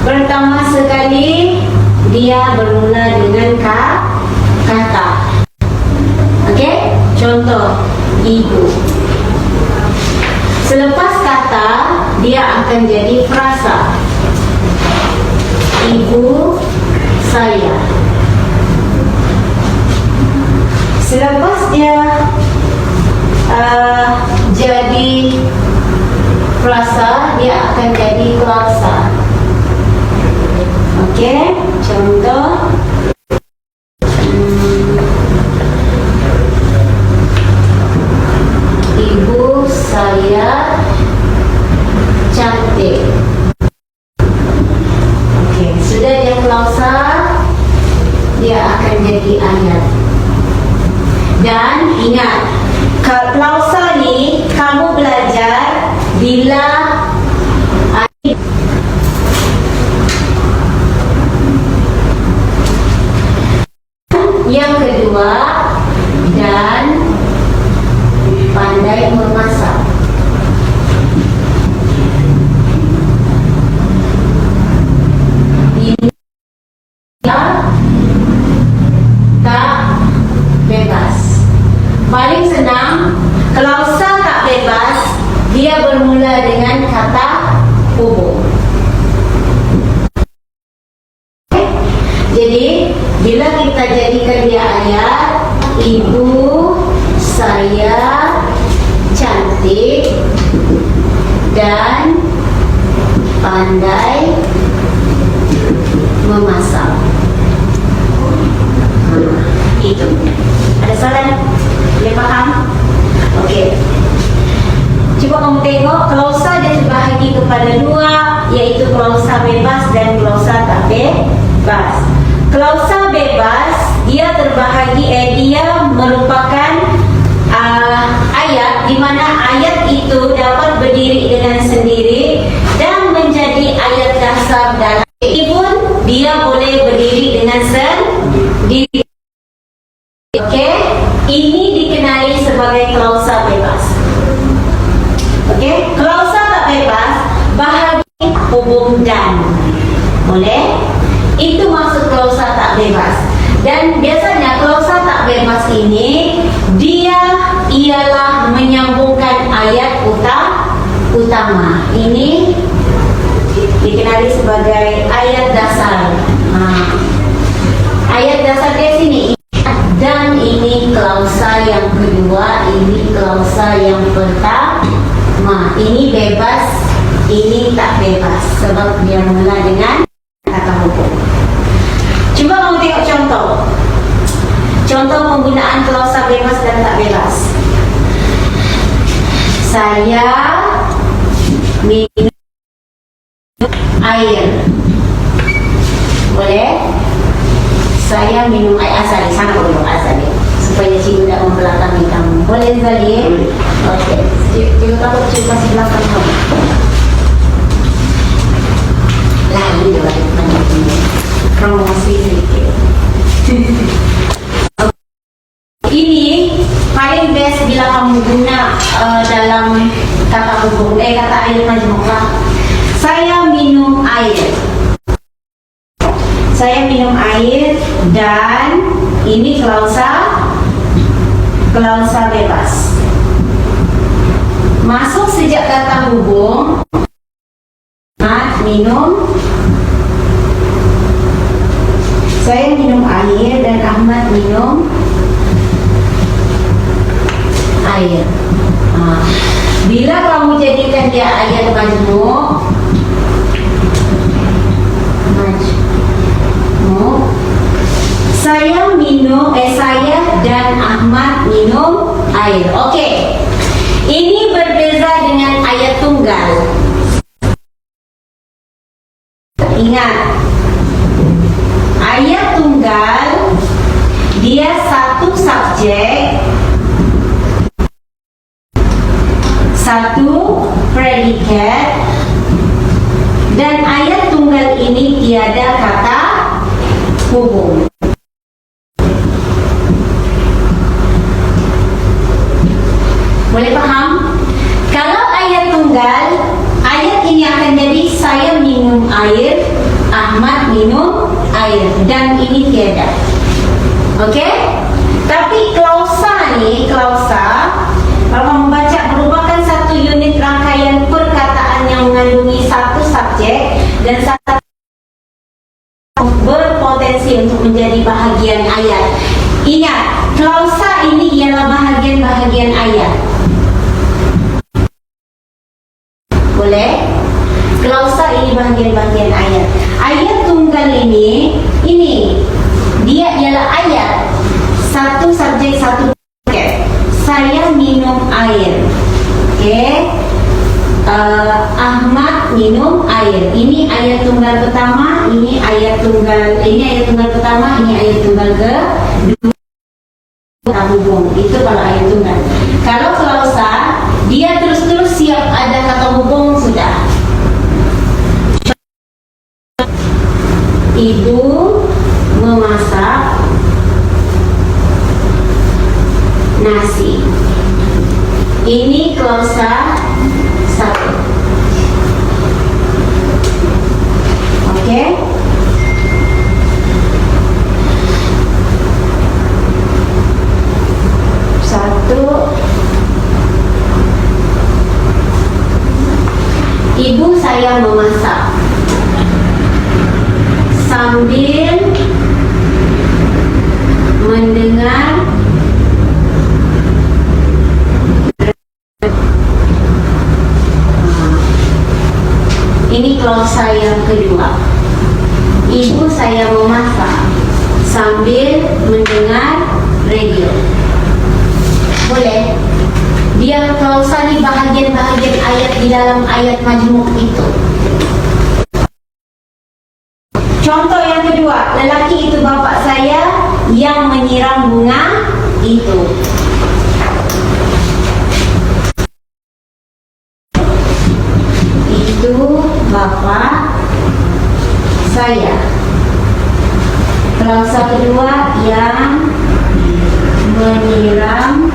Pertama sekali dia bermula dengan kata. Okey? Contoh ibu. Selepas kata dia akan jadi frasa. Ibu saya. Selepas dia jadi frasa, dia akan jadi klausa. Okey, contoh ibu saya cantik. Okey, sudah dia klausa, dia akan jadi ayat. Dan ingat, klausa ni kamu belajar bila yang kedua, dan pandai memasak. Dia tak bebas. Paling senang, klausa tak bebas, dia bermula dengan kata hubung. Jadi, bila kita jadikan dia ayat, ibu saya cantik dan pandai memasak. Itu. Ada soalan? Boleh faham? Okey. Cuba kamu tengok, klausa dia terbahagi kepada dua, iaitu klausa bebas dan klausa tak bebas. Klausa bebas, dia terbahagi, dia merupakan ayat di mana ayat itu dapat berdiri dengan sendiri dan menjadi ayat dasar dalam. Meskipun dia boleh berdiri dengan sendiri. Okey, ini dikenali sebagai klausa bebas. Okey, klausa tak bebas bahagi hubung dan. Boleh? Itu maksud klausa tak bebas. Dan biasanya klausa tak bebas ini dia ialah menyambungkan ayat utama. Ini dikenali sebagai ayat dasar. Ayat dasar di sini. Dan ini klausa yang kedua, ini klausa yang pertama. Ini bebas, ini tak bebas sebab dia mula dengan kata hubung. Cuba kamu tengok contoh. Contoh penggunaan klausa bebas dan tak bebas. Saya minum air. Boleh? Saya minum air asal. Sana dulu asal supaya cikgu tidak membelakangi kamu. Boleh Zali? Okey. Cikgu takut cikgu kasih belakang kamu. Lalu dia balik mana ini? Promosi sedikit. Ini paling best bila kamu guna dalam kata hubung. Kata air majmuk. Saya minum air. Saya minum air dan ini klausa bebas. Masuk sejak kata hubung. Minum. Saya minum air dan Ahmad minum air. Bila kamu jadikan dia ayat majmuk, saya minum, saya dan Ahmad minum air. Okey. Ini berbeza dengan ayat tunggal. Ingat, ayat tunggal dia satu subjek, satu predikat, dan ayat tunggal ini tiada kata hubung. Boleh faham? Kalau ayat tunggal, ayat ini akan jadi saya minum air air dan ini tiada. Oke? Tapi klausa nih, klausa kalau membaca merupakan satu unit rangkaian perkataan yang mengandungi satu subjek dan satu berpotensi untuk menjadi bahagian ayat. Ingat, klausa ini ialah bahagian-bahagian ayat. Boleh? Klausa ini bahagian-bahagian ayat. Ayat tunggal ini dia ialah ayat. Satu subjek, satu predicate. Saya minum air. Oke. Ahmad minum air. Ini ayat tunggal pertama, ini ayat tunggal pertama, ini ayat tunggal kedua. Hubung. Itu kalau ayat tunggal. Kalau klausa, dia terus-terus siap ada kata hubung sudah. Ibu memasak nasi. Ini klausa 1. Oke? Ibu saya memasak sambil mendengar ini klausa yang kedua. Ibu saya memasak sambil mendengar radio. Boleh? Dia klausa di bahagian-bahagian ayat di dalam ayat majmuk itu. Contoh yang kedua, lelaki itu bapak saya yang menyiram bunga itu. Itu bapak saya. Klausa kedua yang menyiram